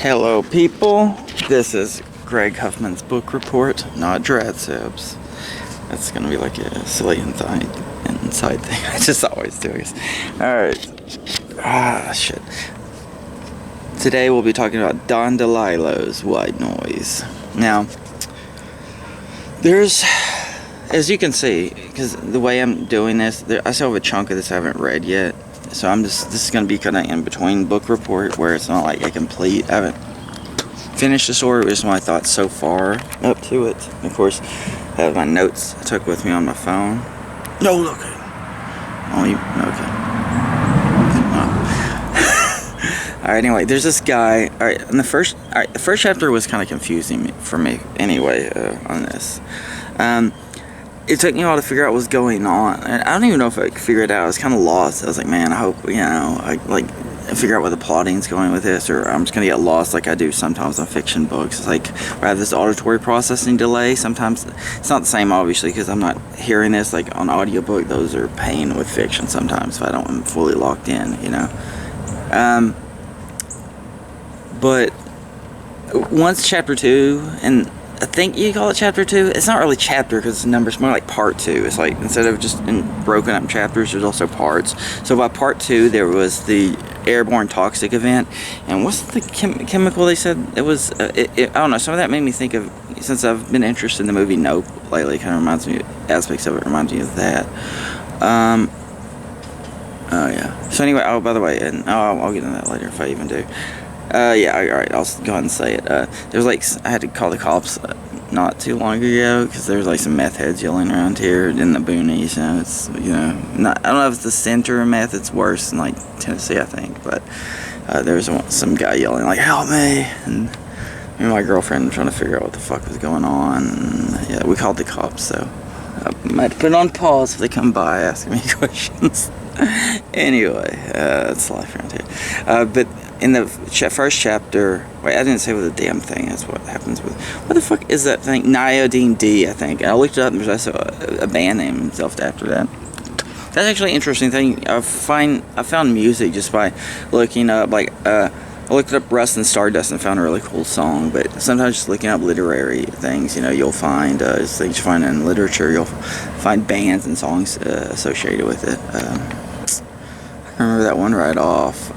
Hello people, this is Greg Huffman's book report, not Dradsab's. That's gonna be like a silly inside thing. I just always do, I guess. Alright. Shit. Today we'll be talking about DeLillo's White Noise. Now, there's, as you can see, because the way I'm doing this, I still have a chunk of this I haven't read yet. So this is going to be kind of in between book report, where it's not like a complete, I haven't finished the story, it's my thoughts so far up to it. And of course, I have my notes I took with me on my phone. No looking. Only, okay. Alright, anyway, there's this guy. Alright, the first chapter was kind of confusing for me anyway, on this. It took me a while to figure out what was going on, and I don't even know if I could figure it out. I was kind of lost. I was like, man, I hope, I figure out where the plotting's going with this, or I'm just gonna get lost like I do sometimes on fiction books. It's like, where I have this auditory processing delay. Sometimes it's not the same, obviously, because I'm not hearing this like on audiobook. Those are pain with fiction sometimes if I don't, I'm fully locked in, But once chapter 2, and I think you call it chapter 2. It's not really chapter because the number's more like part 2. It's like, instead of just broken up chapters, there's also parts. So by part 2, there was the airborne toxic event. And what's the chemical they said? It was, I don't know, some of that made me think of, since I've been interested in the movie Nope lately, kind of reminds me, aspects of it reminds me of that. Oh yeah. So anyway, oh, by the way, and I'll get into that later if I even do. Yeah, alright, I'll go ahead and say it. There's like, I had to call the cops not too long ago, because there's like some meth heads yelling around here in the boonies, it's, not, I don't know if it's the center of meth, it's worse in like Tennessee, I think, but there was some guy yelling like, help me, and me and my girlfriend were trying to figure out what the fuck was going on, and yeah, we called the cops, so I might put it on pause if they come by asking me questions. Anyway, that's life around here. But in the first chapter, wait, I didn't say what the damn thing is. What happens with, what the fuck is that thing? Niodine D, I think. And I looked it up, and there's also a band named himself after that. That's actually an interesting thing. I found music just by looking up, like, I looked up Rust and Stardust and found a really cool song. But sometimes just looking up literary things, you'll find things you find in literature. You'll find bands and songs associated with it. I remember that one right off.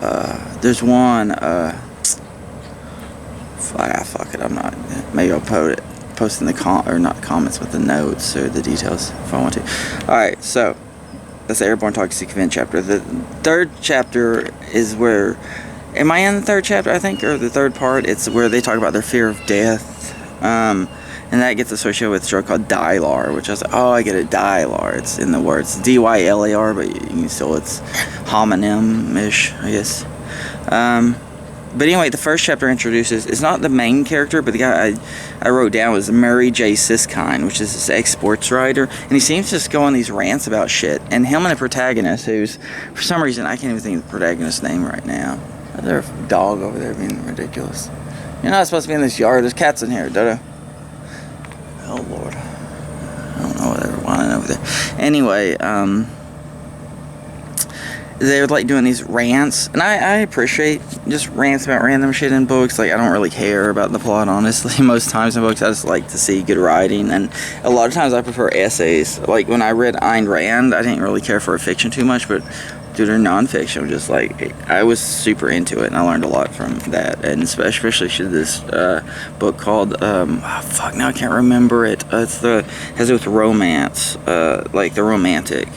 There's one, fuck it, I'm not, maybe I'll post in the not comments, but the notes or the details if I want to. Alright, so, that's the Airborne Toxic Event chapter. The third chapter is where, am I in the third chapter, I think, or the third part? It's where they talk about their fear of death, and that gets associated with a drug called Dylar, which I was like, oh, I get it, Dylar. It's in the words D-Y-L-A-R, but you can still, it's homonym-ish, I guess. But anyway, the first chapter introduces, it's not the main character, but the guy I wrote down was Murray J. Siskine, which is this ex-sports writer, and he seems to just go on these rants about shit. And him and the protagonist, who's, for some reason, I can't even think of the protagonist's name right now. There's a dog over there being ridiculous. You're not supposed to be in this yard, there's cats in here, Dodo. Oh Lord, I don't know what they're whining over there. Anyway, they're like doing these rants, and I appreciate just rants about random shit in books. Like, I don't really care about the plot, honestly. Most times in books, I just like to see good writing, and a lot of times I prefer essays. Like, when I read Ayn Rand, I didn't really care for her fiction too much, but due to her nonfiction, just like, I was super into it, and I learned a lot from that. And especially she did this book called fuck, now I can't remember it. Has to do with romance, like the romantic.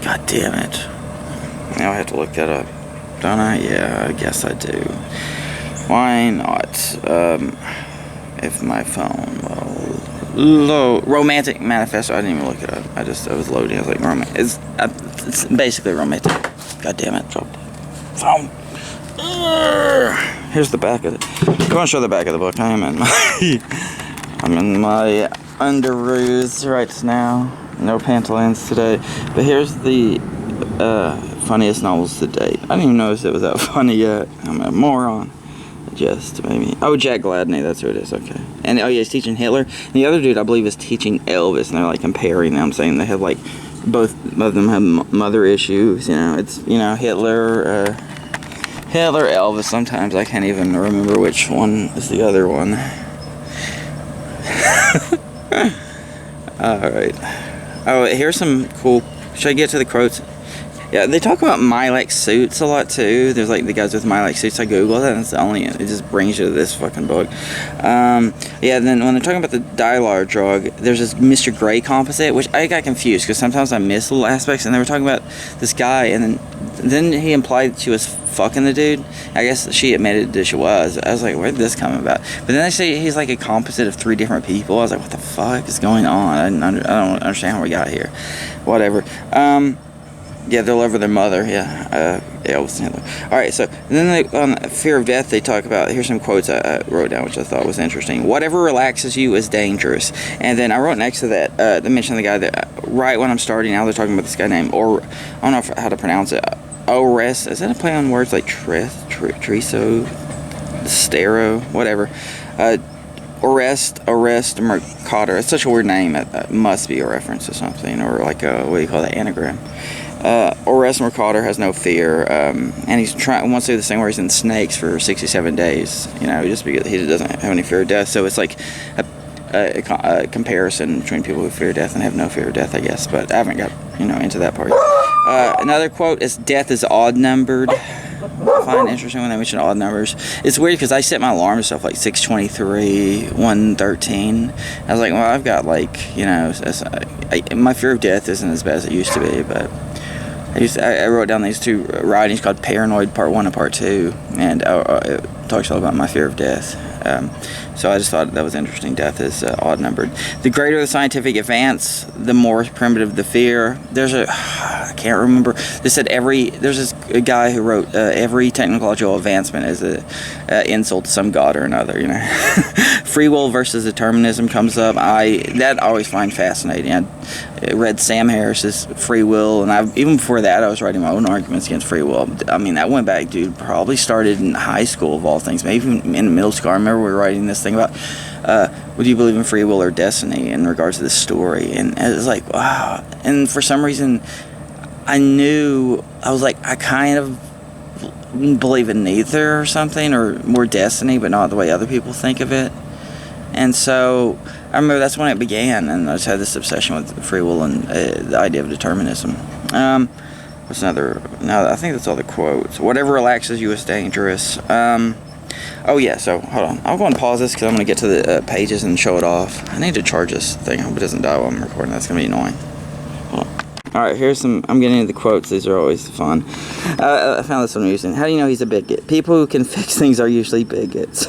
God damn it! Now I have to look that up, don't I? Yeah, I guess I do. Why not? If my phone will Romantic Manifesto. I didn't even look it up. I was loading. I was like, it's basically romantic. God damn it! Dropped phone. Here's the back of it. I want to show the back of the book. I'm in my underoos right now. No pantaloons today. But here's the funniest novels to date. I didn't even notice it was that funny yet. I'm a moron. Just maybe. Oh, Jack Gladney, that's who it is. Okay. And oh yeah, he's teaching Hitler. And the other dude, I believe, is teaching Elvis, and they're like comparing them, saying they have like both of them have mother issues. It's Hitler Hitler, Elvis. Sometimes I can't even remember which one is the other one. Alright. Oh, here's some cool... Should I get to the quotes? Yeah, they talk about my-like suits a lot, too. There's, like, the guys with my-like suits. I Googled that, and it's the only... It just brings you to this fucking book. Yeah, and then when they're talking about the dialogue drug, there's this Mr. Grey composite, which I got confused, because sometimes I miss little aspects, and they were talking about this guy, and then he implied that she was fucking the dude. I guess she admitted that she was. I was like, where did this come about? But then they say he's like a composite of 3 different people. I was like, what the fuck is going on? I don't understand how we got here. Whatever. Yeah, they'll over their mother. Yeah, Elvis Hitler. All right, so then on fear of death, they talk about. Here's some quotes I wrote down, which I thought was interesting. Whatever relaxes you is dangerous. And then I wrote next to that. They mentioned the guy that right when I'm starting out, they're talking about this guy named I don't know how to pronounce it. Orest. Is that a play on words like Triso, Stero, whatever? Orest Mercator. It's such a weird name. It must be a reference to something, or like a, what do you call that, anagram. Orest Mercator has no fear, and wants to do the same where he's in snakes for 67 days, you know, just because he doesn't have any fear of death. So it's like a comparison between people who fear death and have no fear of death, I guess, but I haven't got, into that part. Another quote is, death is odd-numbered. I find it interesting when they mention odd numbers. It's weird because I set my alarm to stuff like 6:23, 1:13. I was like, well, I've got like, my fear of death isn't as bad as it used to be, but I wrote down these 2 writings called Paranoid Part 1 and Part 2, and it talks all about my fear of death. So I just thought that was interesting. Death is odd-numbered. The greater the scientific advance, the more primitive the fear. I can't remember. They said there's this guy who wrote, every technological advancement is an insult to some god or another, Free will versus determinism comes up. That I always find fascinating. I read Sam Harris's Free Will, and even before that, I was writing my own arguments against free will. I mean, that went back, dude, probably started in high school, of all things, maybe even in middle school. I remember we were writing this thing about, would you believe in free will or destiny in regards to this story? And it was like, wow. And for some reason, I was like, I kind of believe in neither or something, or more destiny, but not the way other people think of it. And so I remember that's when it began, and I just had this obsession with free will and the idea of determinism. What's another? No, I think that's all the quotes. Whatever relaxes you is dangerous. Oh yeah, so hold on. I'll go and pause this because I'm going to get to the pages and show it off. I need to charge this thing. I hope it doesn't die while I'm recording. That's going to be annoying. Hold on. Alright, I'm getting into the quotes. These are always fun. I found this one amusing. How do you know he's a bigot? People who can fix things are usually bigots.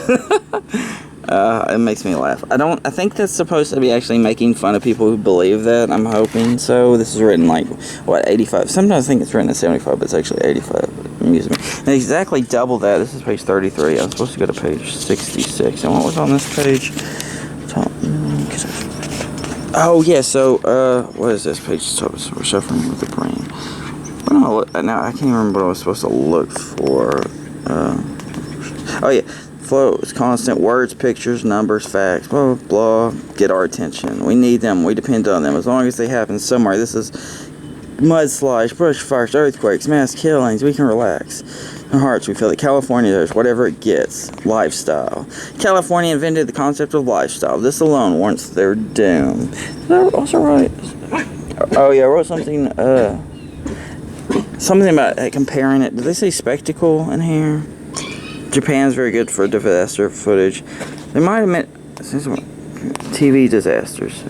It makes me laugh. I think that's supposed to be actually making fun of people who believe that. I'm hoping so. This is written like, 85? Sometimes I think it's written at 75, but it's actually 85. It amuses me. And exactly double that. This is page 33. I was supposed to go to page 66. And what was on this page? Oh, yeah, so, what is this page? We're suffering with the brain. Now, I can't remember what I was supposed to look for. Oh, yeah. Flow is constant. Words, pictures, numbers, facts, blah, blah, blah. Get our attention. We need them. We depend on them. As long as they happen somewhere. This is mudslides, bushfires, earthquakes, mass killings. We can relax. In our hearts, we feel that California does whatever it gets. Lifestyle. California invented the concept of lifestyle. This alone warrants their doom. Did I also write? Oh, yeah, I wrote something, something about comparing it. Did they say spectacle in here? Japan's very good for disaster footage. They might have meant TV disasters.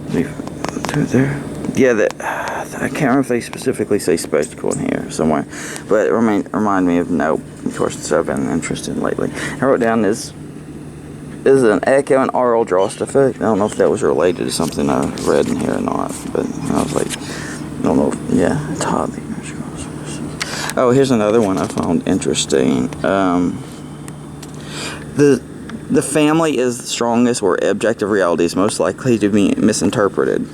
There. Yeah, I can't remember if they specifically say spectacle in here somewhere, but it remind me of Nope. Of course, it's I've been interested in lately. I wrote down this is an echo and aural Drost effect. I don't know if that was related to something I read in here or not, but I was like, I don't know. Todd. Oh, here's another one I found interesting. The family is the strongest where objective reality is most likely to be misinterpreted.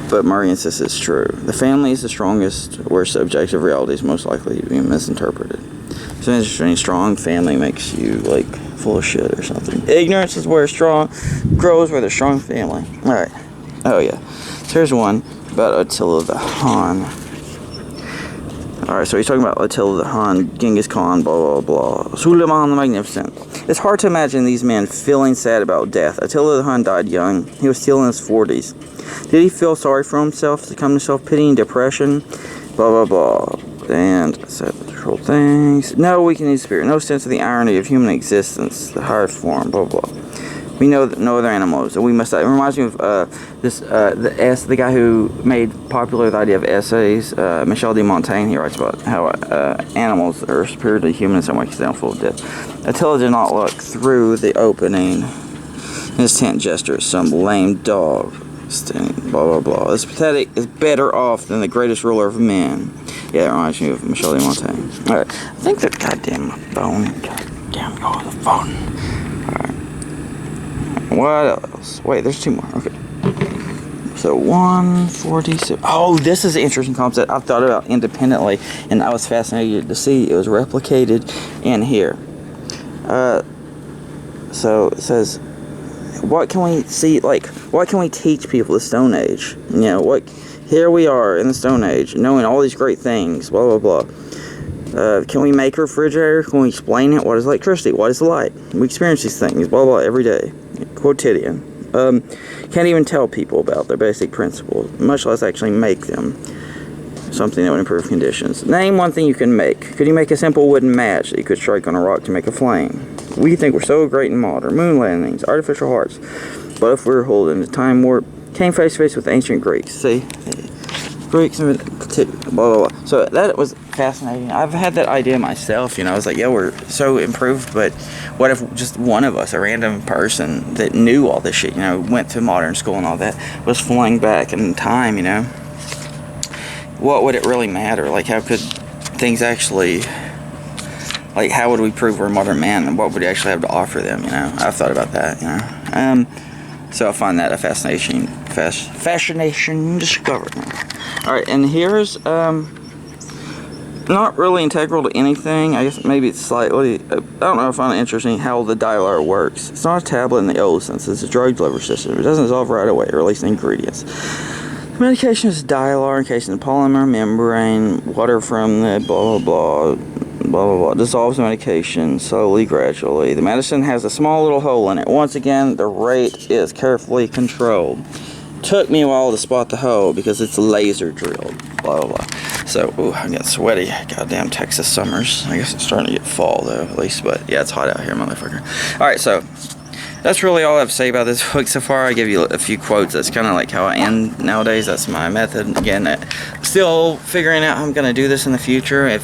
But Murray insists it's true. The family is the strongest where subjective reality is most likely to be misinterpreted. So interesting. Strong family makes you like full of shit or something. Ignorance is where grows with a strong family. Alright. Oh yeah. So here's one about Attila the Hun. Alright, so he's talking about Attila the Hun, Genghis Khan, blah, blah, blah. Suleiman the Magnificent. It's hard to imagine these men feeling sad about death. Attila the Hun died young. He was still in his 40s. Did he feel sorry for himself, succumb to self-pity and depression? Blah, blah, blah. And control things. No weakening spirit. No sense of the irony of human existence. The highest form. Blah, blah. We know that no other animals, and we must. It reminds me of the guy who made popular the idea of essays. Michel de Montaigne. He writes about how animals are superior to humans in some way because they don't feel death. Attila did not look through the opening. His tent gesture, some lame dog. Blah blah blah. This pathetic is better off than the greatest ruler of men. Yeah, it reminds me of Michel de Montaigne. All right, I think that goddamn phone. Goddamn, go the phone. What else? Wait, there's 2 more. Okay. So 146. Oh, this is an interesting concept I've thought about independently, and I was fascinated to see it was replicated in here. So it says, what can we see? Like, what can we teach people the Stone Age? You know, what? Here we are in the Stone Age, knowing all these great things. Blah blah blah. Can we make a refrigerator? Can we explain it? What is electricity? What is light? We experience these things, blah, blah, every day. Quotidian. Can't even tell people about their basic principles, much less actually make them. Something that would improve conditions. Name one thing you can make. Could you make a simple wooden match that you could strike on a rock to make a flame? We think we're so great and modern. Moon landings, artificial hearts. But if we're holding a time warp, came face to face with ancient Greeks. See? Greeks, blah, blah, blah. So that was fascinating. I've had that idea myself, you know. I was like, yeah, we're so improved, but what if just one of us, a random person that knew all this shit, you know, went to modern school and all that, was flying back in time, you know? What would it really matter? Like, how could things actually, like, how would we prove we're modern man, and what would we actually have to offer them, you know? I've thought about that, you know. So I find that a fascination discovered. Alright, and here's, not really integral to anything. I guess maybe it's slightly, I don't know, I find it interesting how the dialar works. It's not a tablet in the old sense, it's a drug delivery system. It doesn't dissolve right away, or at least the ingredients. The medication is dialar encased in the polymer membrane, water from the blah, blah, blah. Blah blah blah, dissolves the medication slowly, gradually. The medicine has a small little hole in it. Once again, the rate is carefully controlled. Took me a while to spot the hole because it's laser drilled. Blah blah blah. So, ooh, I got sweaty. Goddamn Texas summers. I guess it's starting to get fall though, at least. But yeah, it's hot out here, motherfucker. All right, so that's really all I have to say about this book so far. I give you a few quotes. That's kind of like how I end nowadays. That's my method. Again, I'm still figuring out how I'm gonna do this in the future.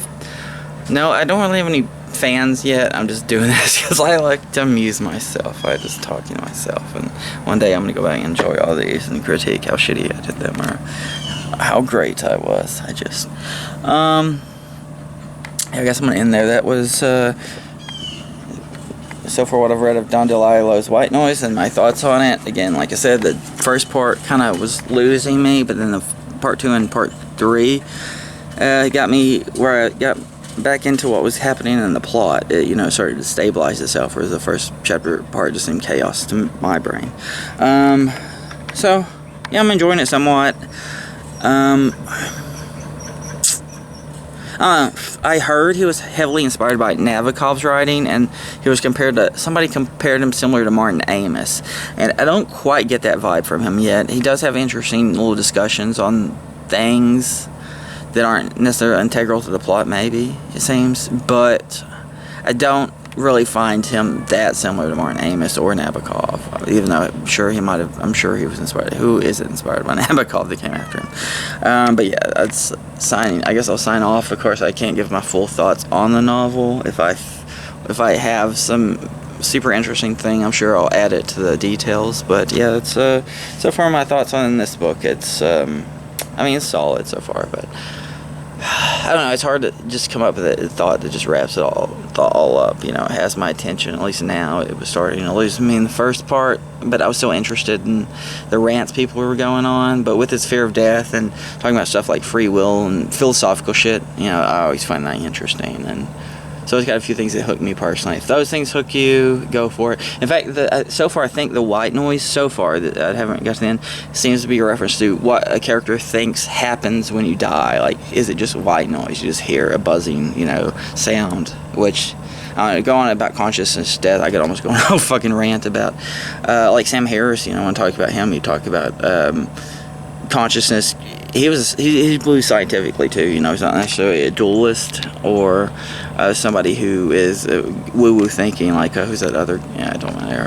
No, I don't really have any fans yet. I'm just doing this because I like to amuse myself. I just talking to myself, and one day I'm gonna go back and enjoy all these and critique how shitty I did them or how great I was. I just, I guess I'm gonna end there. That was so far what I've read of Don DeLillo's White Noise and my thoughts on it. Again, like I said, the first part kind of was losing me, but then the part 2 and part 3 got me where I got back into what was happening in the plot. It, you know, started to stabilize itself, whereas the first chapter part just seemed chaos to my brain. So yeah, I'm enjoying it somewhat. I heard he was heavily inspired by Nabokov's writing, and he was somebody compared him similar to Martin Amis, and I don't quite get that vibe from him yet. He does have interesting little discussions on things that aren't necessarily integral to the plot, maybe, it seems, but I don't really find him that similar to Martin Amis or Nabokov, even though I'm sure he was inspired. Who isn't inspired by Nabokov that came after him? But yeah, that's signing. I guess I'll sign off. Of course, I can't give my full thoughts on the novel. If I have some super interesting thing, I'm sure I'll add it to the details. But yeah, that's so far my thoughts on this book. It's it's solid so far, but I don't know, it's hard to just come up with a thought that just wraps it all up. You know, it has my attention, at least now. It was starting to lose me in the first part, but I was still interested in the rants people were going on. But with his fear of death and talking about stuff like free will and philosophical shit, you know, I always find that interesting. And So it's got a few things that hook me personally. If those things hook you, go for it. In fact, so far I think the white noise, so far, that I haven't got to the end, seems to be a reference to what a character thinks happens when you die. Like, is it just white noise? You just hear a buzzing, sound, which... go on about consciousness death. I could almost go on a whole fucking rant about, like Sam Harris. When I talk about him, he talked about consciousness. He blew scientifically too. He's not necessarily a dualist or somebody who is woo-woo thinking. Like who's that other? Yeah, I don't know.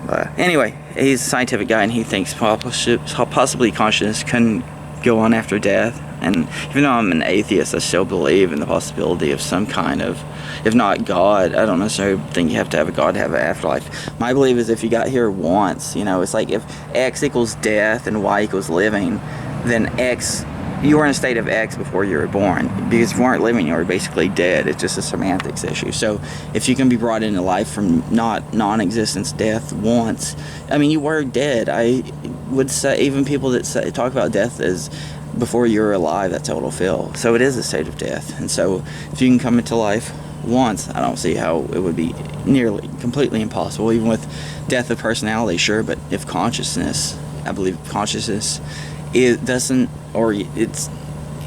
But anyway, he's a scientific guy, and he thinks possibly consciousness can go on after death. And even though I'm an atheist, I still believe in the possibility of some kind of, if not God, I don't necessarily think you have to have a God to have an afterlife. My belief is if you got here once, it's like if X equals death and Y equals living, then X, you were in a state of X before you were born. Because if you weren't living, you were basically dead. It's just a semantics issue. So if you can be brought into life from non-existence, death once, you were dead. I would say even people that talk about death as before you're alive, that's how it'll feel. So it is a state of death. And so if you can come into life once, I don't see how it would be nearly completely impossible, even with death of personality, sure. But if consciousness, I believe consciousness, it doesn't, or it's,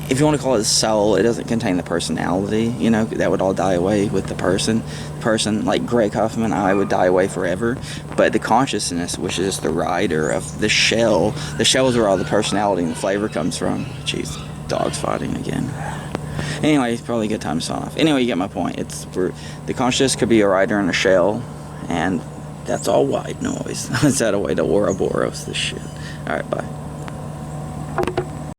if you want to call it soul, it doesn't contain the personality, that would all die away with the person. Like Greg Huffman, I would die away forever. But the consciousness, which is the rider of the shell is where all the personality and the flavor comes from. Jeez, dogs fighting again. Anyway, it's probably a good time to sign off. Anyway, you get my point. The consciousness could be a rider in a shell, and that's all white noise. Is that a way to Ouroboros this shit? Alright, bye.